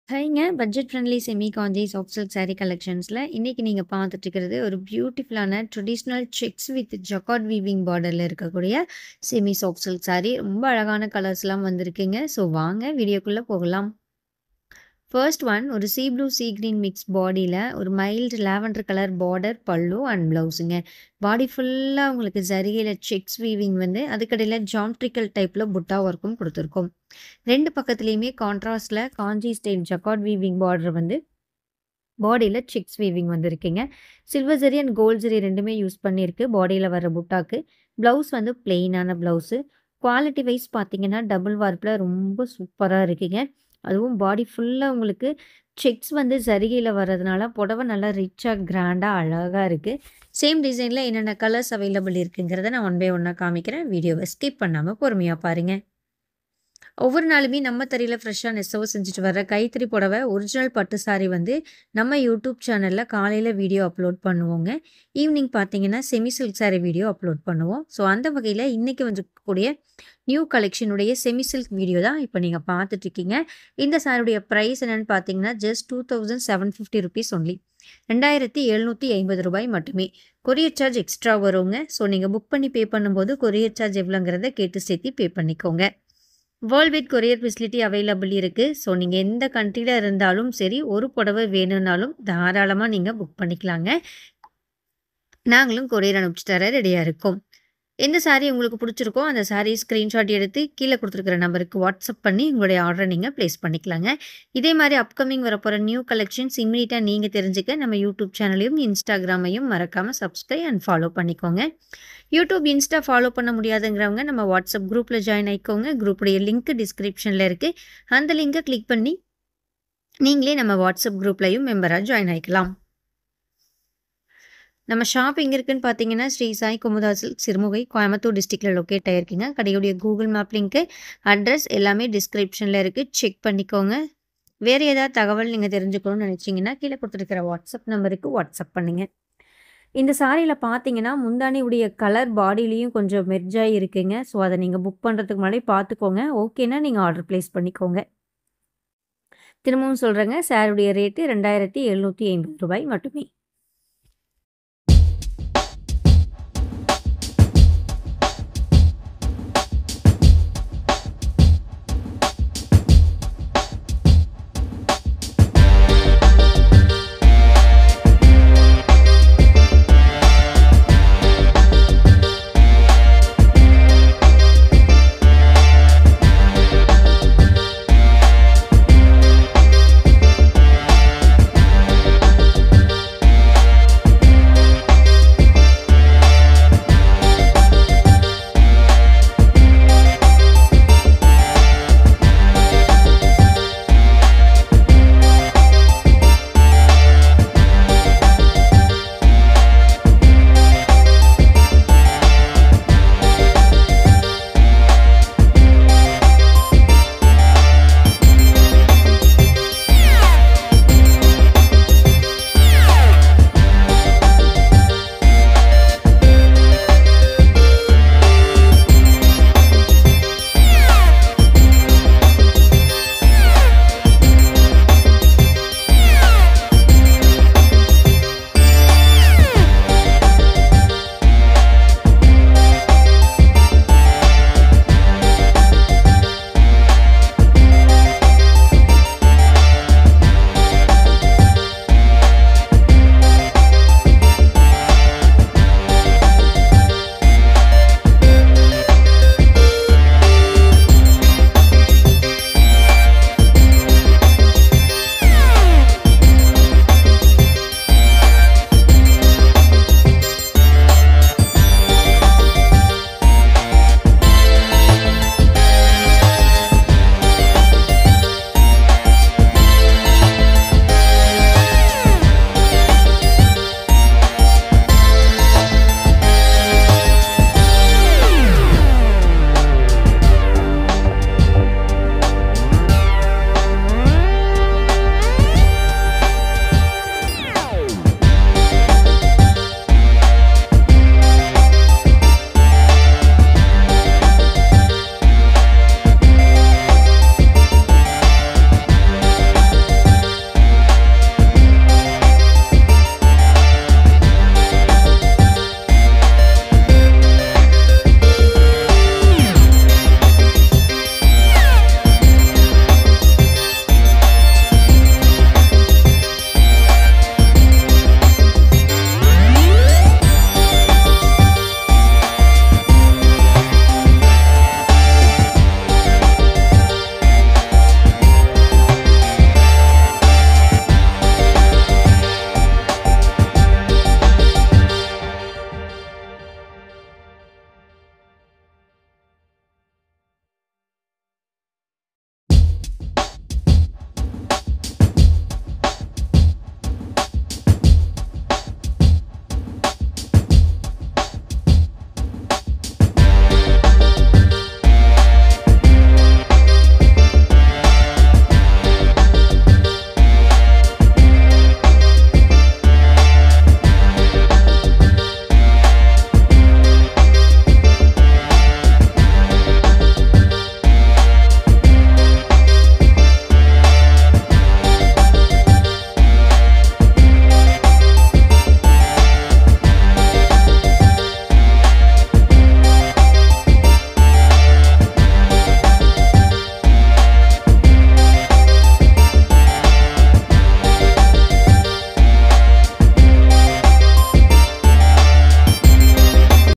ஹைங்க budget friendly semi காஞ்சி soft silk sari கலெக்ஷன்ஸில் இன்றைக்கி நீங்கள் பார்த்துட்டு இருக்கிறது ஒரு பியூட்டிஃபுல்லான traditional sex with jacquard weaving பார்டரில் இருக்கக்கூடிய செமி சாஃப்ட் சில்க் சாரீ. ரொம்ப அழகான கலர்ஸ்லாம் வந்திருக்குங்க. ஸோ வாங்க வீடியோக்குள்ளே போகலாம். ஃபர்ஸ்ட் ஒன் ஒரு sea blue sea green mix பாடியில் ஒரு மைல்டு லாவெண்டர் கலர் பார்டர் பல்லு அண்ட் ப்ளவுஸுங்க. பாடி ஃபுல்லாக உங்களுக்கு ஜரிகையில் செக்ஸ் வீவிங் வந்து அதுக்கடையில் ஜாமெட்ரிக்கல் டைப்பில் புட்டா ஒர்க்கும் கொடுத்துருக்கோம். ரெண்டு பக்கத்துலேயுமே கான்ட்ராஸ்டில் Kanchi style jacquard weaving border வந்து பாடியில் செக்ஸ் வீவிங் வந்துருக்குங்க. Silver zari and gold zari ரெண்டுமே யூஸ் பண்ணியிருக்கு பாடியில் வர புட்டாக்கு. ப்ளவுஸ் வந்து பிளெயினான ப்ளவுஸு. குவாலிட்டி வைஸ் பார்த்தீங்கன்னா டபுள் வார்ப்பில் ரொம்ப சூப்பராக இருக்குங்க. அதுவும் பாடி ஃபுல்லாக உங்களுக்கு செக்ஸ் வந்து ஜரிகையில் வர்றதுனால புடவை நல்லா ரிச்சாக கிராண்டாக அழகாக இருக்குது. சேம் டிசைனில் என்னென்ன கலர்ஸ் அவைலபிள் இருக்குங்கிறத நான் ஒன் பை ஒன்னாக காமிக்கிறேன். வீடியோவை ஸ்கிப் பண்ணாமல் பொறுமையாக பாருங்கள். ஒவ்வொரு நாளுமே நம்ம தறியில் ஃப்ரெஷ்ஷாக நெசவு செஞ்சுட்டு வர கைத்தறி புடவை ஒரிஜினல் பட்டு சாரி வந்து நம்ம யூடியூப் சேனலில் காலையில் வீடியோ அப்லோட் பண்ணுவோங்க. ஈவினிங் பார்த்தீங்கன்னா semi silk sorry video upload பண்ணுவோம். ஸோ அந்த வகையில் இன்றைக்கி வந்துக்கூடிய நியூ கலெக்ஷனுடைய செமி சில்க் வீடியோ தான் இப்போ நீங்கள் பார்த்துட்ருக்கீங்க. இந்த சாரியுடைய ப்ரைஸ் என்னென்னு பார்த்தீங்கன்னா ஜஸ்ட் 2750 ருபீஸ் ஒன்லி. 2750 ரூபாய் மட்டுமே. கொரியர் சார்ஜ் எக்ஸ்ட்ரா வருங்க. ஸோ நீங்கள் புக் பண்ணி பே பண்ணும்போது கொரியர் சார்ஜ் எவ்வளோங்கிறத கேட்டு சேர்த்து பே பண்ணிக்கோங்க. World wide courier facility available இருக்குது. ஸோ நீங்கள் எந்த கண்ட்ரியில் இருந்தாலும் சரி ஒரு புடவை வேணும்னாலும் தாராளமாக நீங்கள் புக் பண்ணிக்கலாங்க. நாங்களும் கொரியர் அனுப்பிச்சு தர ரெடியாக இருக்கோம். எந்த சாரீ உங்களுக்கு பிடிச்சிருக்கோ அந்த சாரீ ஸ்க்ரீன்ஷாட் எடுத்து கீழே கொடுத்துருக்கிற நம்பருக்கு வாட்ஸ்அப் பண்ணி உங்களுடைய ஆர்டரை நீங்கள் ப்ளேஸ் பண்ணிக்கலாங்க. இதே மாதிரி அப்கமிங் வரப்போகிற நியூ கலெக்ஷன்ஸ் இம்மீடியட்டாக நீங்கள் தெரிஞ்சுக்க நம்ம யூடியூப் சேனலையும் இன்ஸ்டாகிராமையும் மறக்காமல் சப்ஸ்கிரைப் அண்ட் ஃபாலோ பண்ணிக்கோங்க. யூடியூப் இன்ஸ்டா ஃபாலோ பண்ண முடியாதுங்கிறவங்க நம்ம வாட்ஸ்அப் குரூப்பில் ஜாயின் ஆகிக்கோங்க. குரூப்புடைய லிங்க் டிஸ்கிரிப்ஷனில் இருக்குது. அந்த லிங்கை கிளிக் பண்ணி நீங்களே நம்ம வாட்ஸ்அப் குரூப்லையும் மெம்பராக ஜாயின் ஆகிக்கலாம். நம்ம ஷாப் எங்கே இருக்குன்னு பார்த்தீங்கன்னா ஸ்ரீ சாய் குமுதா சில்க் சிறுமுகை கோயம்புத்தூர் டிஸ்ட்ரிக்டில் லொக்கேட் ஆகிருக்குங்க. கடையுடைய கூகுள் மேப் லிங்க்கு அட்ரஸ் எல்லாமே டிஸ்கிரிப்ஷனில் இருக்குது. செக் பண்ணிக்கோங்க. வேறு ஏதாவது தகவல் நீங்கள் தெரிஞ்சுக்கணும்னு நினச்சிங்கன்னா கீழே கொடுத்துருக்கிற வாட்ஸ்அப் நம்பருக்கு வாட்ஸ்அப் பண்ணுங்கள். இந்த சாரியில் பார்த்தீங்கன்னா முந்தானி உடைய கலர் பாடியிலையும் கொஞ்சம் மெர்ஜாகி இருக்குங்க. ஸோ அதை நீங்கள் புக் பண்ணுறதுக்கு முன்னாடி பார்த்துக்கோங்க. ஓகேன்னா நீங்கள் ஆர்டர் ப்ளேஸ் பண்ணிக்கோங்க. திரும்பவும் சொல்கிறேங்க, சாரியுடைய ரேட்டு 2750 ரூபாய் மட்டுமே.